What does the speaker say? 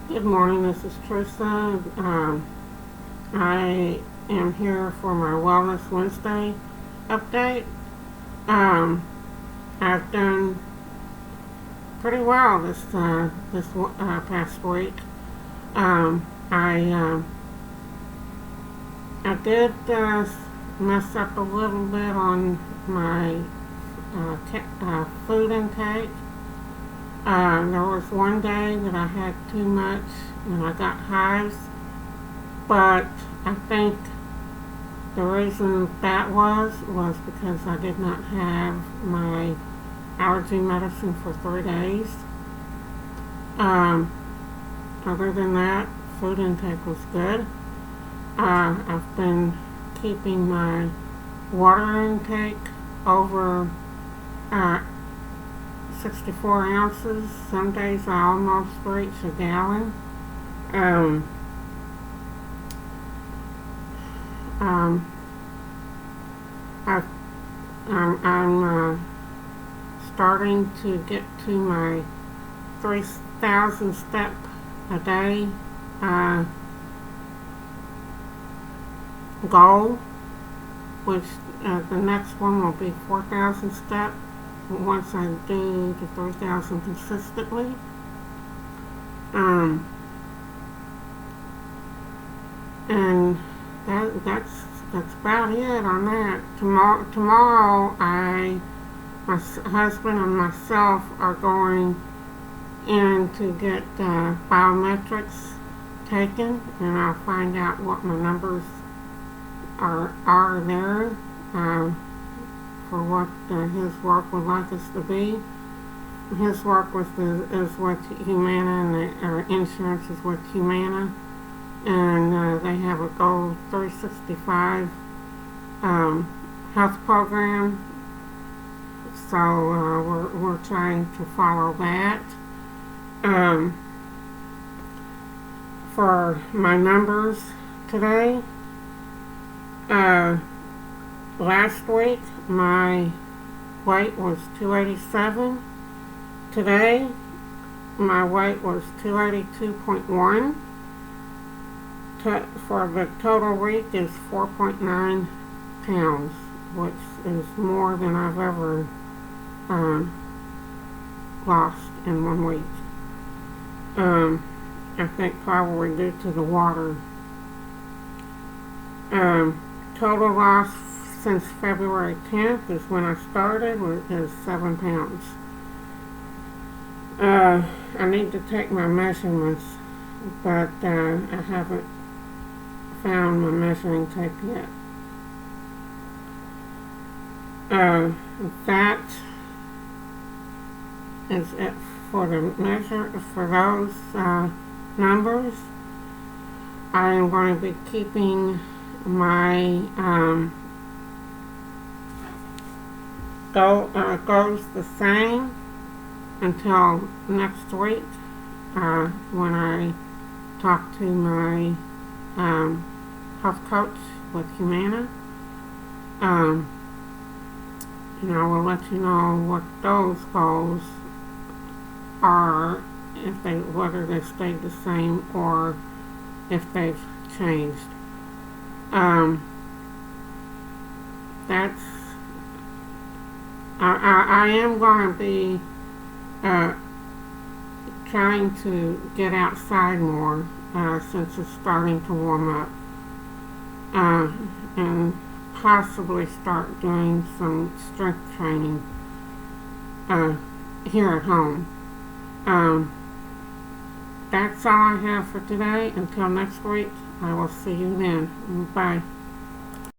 Good morning, this is Teresa. I am here for my Wellness Wednesday update. Um, I've done pretty well this past week. Um, I I did mess up a little bit on my food intake. There was one day that I had too much and I got hives, but I think the reason that was because I did not have my allergy medicine for 3 days. Um, Other than that, food intake was good. I've been keeping my water intake over uh, 64 ounces. Some days I almost reach a gallon. Um, um, I, I'm starting to get to my 3,000 step a day goal, which the next one will be 4,000 steps once I do the 3,000 consistently. Um, and that's about it on that. Tomorrow, my husband and myself are going in to get biometrics taken, and I'll find out what my numbers are there for what his work would like us to be. His work is with Humana, and our insurance is with Humana, and they have a Gold 365 health program. So we're trying to follow that. For my numbers today, last week my weight was 287. Today my weight was 282.1. For the total week is 4.9 pounds, which is more than I've ever lost in 1 week. I think probably due to the water. Total loss since February 10th is when I started is 7 pounds. I need to take my measurements, but I haven't found my measuring tape yet. That is it for the measure for those numbers. I am going to be keeping my goals the same until next week when I talk to my health coach with Humana. And I will let you know what those goals are, whether they stayed the same or if they've changed. That's I am going to be trying to get outside more since it's starting to warm up, and possibly start doing some strength training here at home. That's all I have for today. Until next week, I will see you then. Bye.